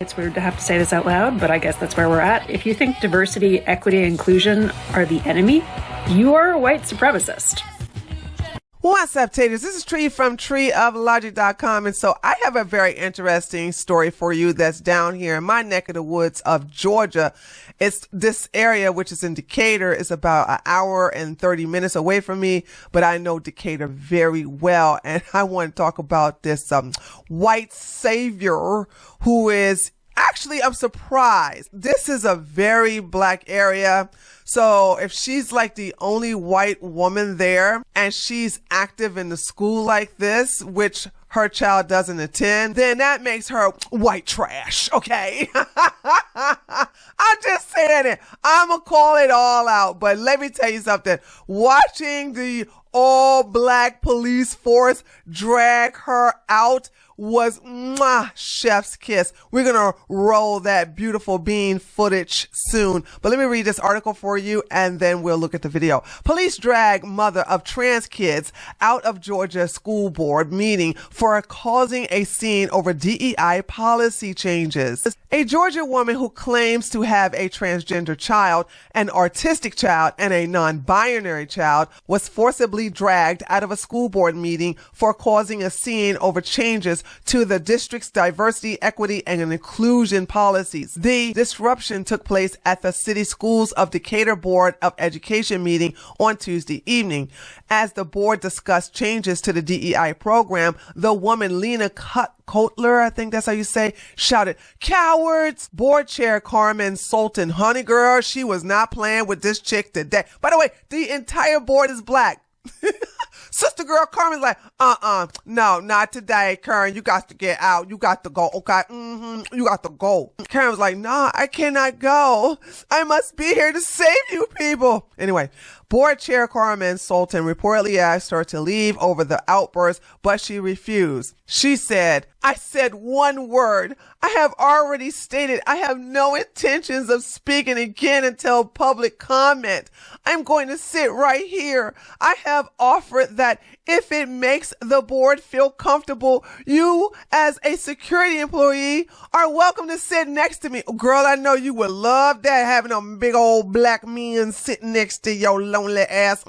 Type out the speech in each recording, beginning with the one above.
It's weird to have to say this out loud, but I guess that's where we're at. If you think diversity, equity, and inclusion are the enemy, you are a white supremacist. What's up, taters? This is Tree from treeoflogic.com. And so I have a very interesting story for you that's down here in my neck of the woods of Georgia. It's this area, which is in Decatur, is about an hour and 30 minutes away from me, but I know Decatur very well. And I want to talk about this white savior who is actually, I'm surprised. This is a very black area. So if she's like the only white woman there and she's active in the school like this, which her child doesn't attend, then that makes her white trash. Okay. I'm just saying it. I'm going to call it all out. But let me tell you something. Watching the all black police force drag her out was chef's kiss. We're going to roll that beautiful bean footage soon. But let me read this article for you and then we'll look at the video. Police drag mother of trans kids out of Georgia school board meeting for causing a scene over DEI policy changes. A Georgia woman who claims to have a transgender child, an autistic child, and a non-binary child was forcibly dragged out of a school board meeting for causing a scene over changes to the district's diversity, equity, and inclusion policies. The disruption took place at the City Schools of Decatur Board of Education meeting on Tuesday evening. As the board discussed changes to the DEI program, the woman Lena Kotler, I think that's how you say, shouted, "Cowards!" Board chair Carmen Sultan, honey girl, she was not playing with this chick today. By the way, the entire board is black. Sister girl Carmen's like, no, not today, Karen. You got to get out. You got to go. Okay. You got to go. Karen was like, nah, I cannot go. I must be here to save you people. Anyway, board chair Carmen Sultan reportedly asked her to leave over the outburst, but she refused. She said, "I said one word. I have already stated I have no intentions of speaking again until public comment. I'm going to sit right here. I have offered that if it makes the board feel comfortable, you as a security employee are welcome to sit next to me." Girl, I know you would love that, having a big old black man sitting next to your lonely ass.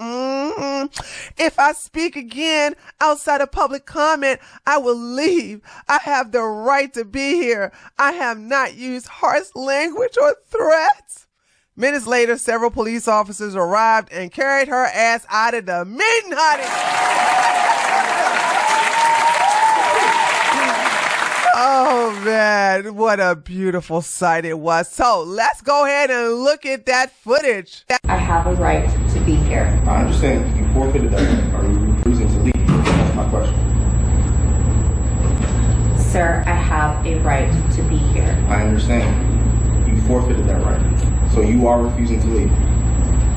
"If I speak again outside of public comment, I will leave. I have the right to be here. I have not used harsh language or threats." Minutes later, several police officers arrived and carried her ass out of the meeting, honey. Oh man, what a beautiful sight it was. So let's go ahead and look at that footage. I have a right to be here. I understand. You forfeited that right. Are you refusing to leave? That's my question. Sir, I have a right to be here. I understand. You forfeited that right. So you are refusing to leave.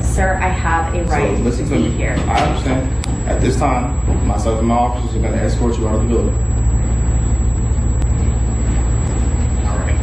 Sir, I have a right so listen to to be me. here. I understand. At this time, myself and my officers are going to escort you out of the building. All right.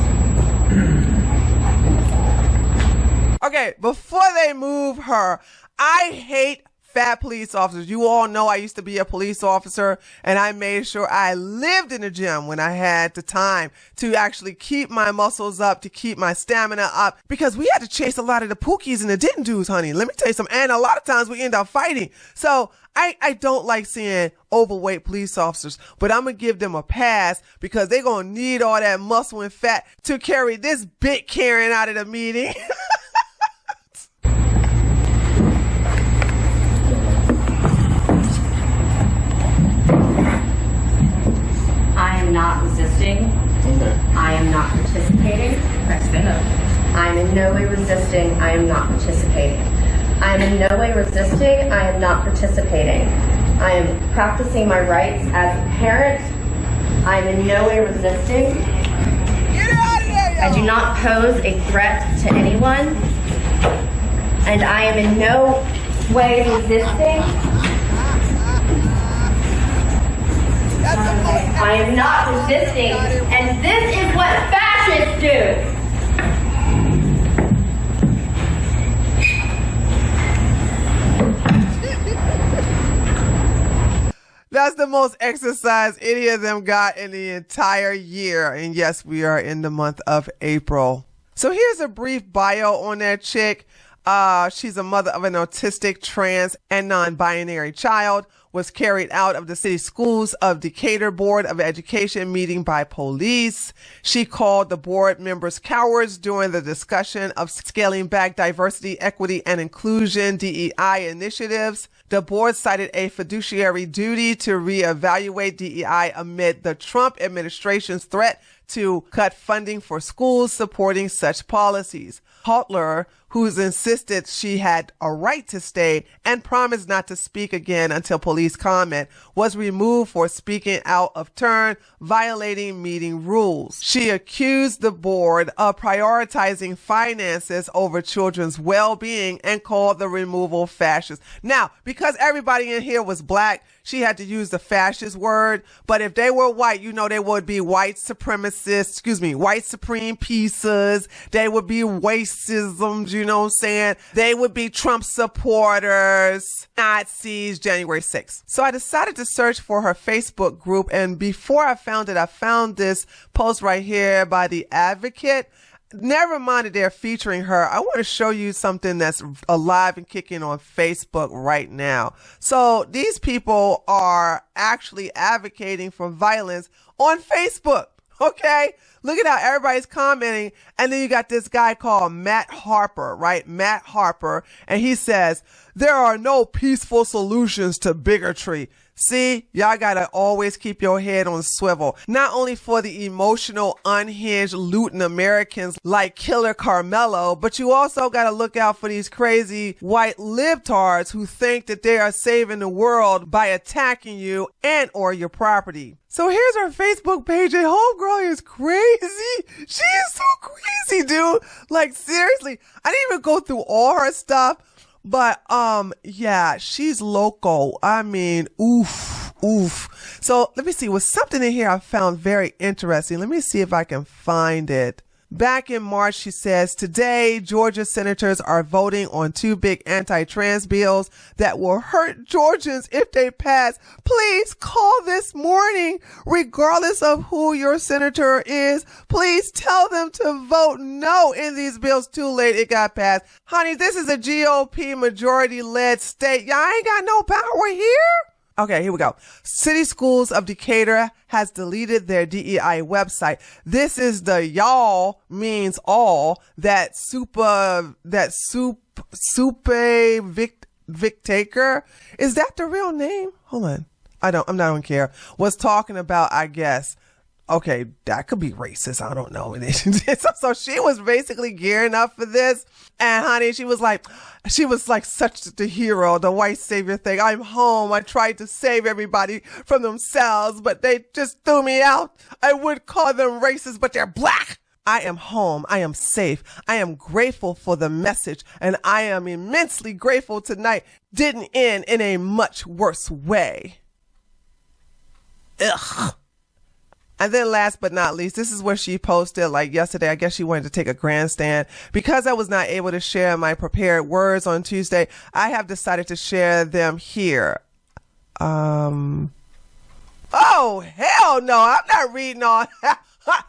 Okay, before they move her, I hate fat police officers. You all know I used to be a police officer and I made sure I lived in the gym when I had the time to actually keep my muscles up, to keep my stamina up, because we had to chase a lot of the pookies and the didn't do's, honey. Let me tell you something. And a lot of times we end up fighting. So I don't like seeing overweight police officers, but I'm going to give them a pass because they're going to need all that muscle and fat to carry this big Karen out of the meeting. I am not resisting. Okay. I am not participating. Stand up. I am in no way resisting. I am not participating. I am in no way resisting. I am not participating. I am practicing my rights as a parent. I am in no way resisting. Get out of there, I do not pose a threat to anyone. And I am in no way resisting. I am not resisting, and this is what fascists do. Now That's the most exercise any of them got in the entire year. And yes, we are in the month of April. So here's a brief bio on that chick. She's a mother of an autistic, trans, and non-binary child, was carried out of the city schools of Decatur Board of Education meeting by police. She called the board members cowards during the discussion of scaling back diversity, equity, and inclusion DEI initiatives. The board cited a fiduciary duty to reevaluate DEI amid the Trump administration's threat to cut funding for schools supporting such policies. Haltler, who's insisted she had a right to stay and promised not to speak again until police comment, was removed for speaking out of turn, violating meeting rules. She accused the board of prioritizing finances over children's well-being and called the removal fascist. Now, because everybody in here was black, she had to use the fascist word, but if they were white, you know, they would be white supremacists, white supreme pieces. They would be racism, you know what I'm saying? They would be Trump supporters, Nazis, January 6th. So I decided to search for her Facebook group, and before I found it, I found this post right here by The Advocate. Never mind that they're featuring her. I want to show you something that's alive and kicking on Facebook right now. So these people are actually advocating for violence on Facebook. Okay. Look at how everybody's commenting. And then you got this guy called Matt Harper, right? Matt Harper. And he says, there are no peaceful solutions to bigotry. See, y'all gotta always keep your head on swivel. Not only for the emotional, unhinged, looting Americans like Killer Carmelo, but you also gotta look out for these crazy white libtards who think that they are saving the world by attacking you and or your property. So here's her Facebook page, and homegirl is crazy. She is so crazy, dude. Like, seriously, I didn't even go through all her stuff. But, yeah, she's loco. I mean, oof. So let me see. Was something in here I found very interesting. Let me see if I can find it. Back in March, she says, today, Georgia senators are voting on 2 big anti-trans bills that will hurt Georgians if they pass. Please call this morning, regardless of who your senator is. Please tell them to vote no in these bills. Too late. It got passed. Honey, this is a GOP majority-led state. Y'all ain't got no power here. Okay, here we go. City Schools of Decatur has deleted their DEI website. This is the y'all means all that super Vic Taker. Is that the real name? Hold on. I'm not gonna care. Was talking about, I guess. Okay, that could be racist. I don't know. So she was basically gearing up for this. And honey, she was like such the hero, the white savior thing. I'm home. I tried to save everybody from themselves, but they just threw me out. I would call them racist, but they're black. I am home. I am safe. I am grateful for the message, and I am immensely grateful tonight didn't end in a much worse way. Ugh. And then last but not least, this is where she posted like yesterday. I guess she wanted to take a grandstand. Because I was not able to share my prepared words on Tuesday, I have decided to share them here. Oh, hell no. I'm not reading all that.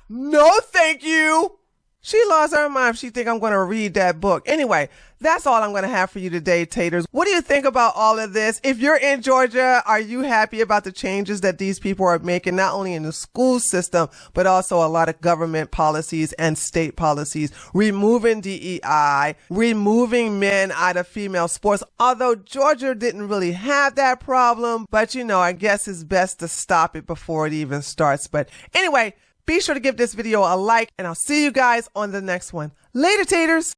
No, thank you. She lost her mind. She think I'm going to read that book. Anyway, that's all I'm going to have for you today, taters. What do you think about all of this? If you're in Georgia, are you happy about the changes that these people are making, not only in the school system, but also a lot of government policies and state policies, removing DEI, removing men out of female sports? Although Georgia didn't really have that problem, but I guess it's best to stop it before it even starts. But anyway, be sure to give this video a like, and I'll see you guys on the next one. Later, taters.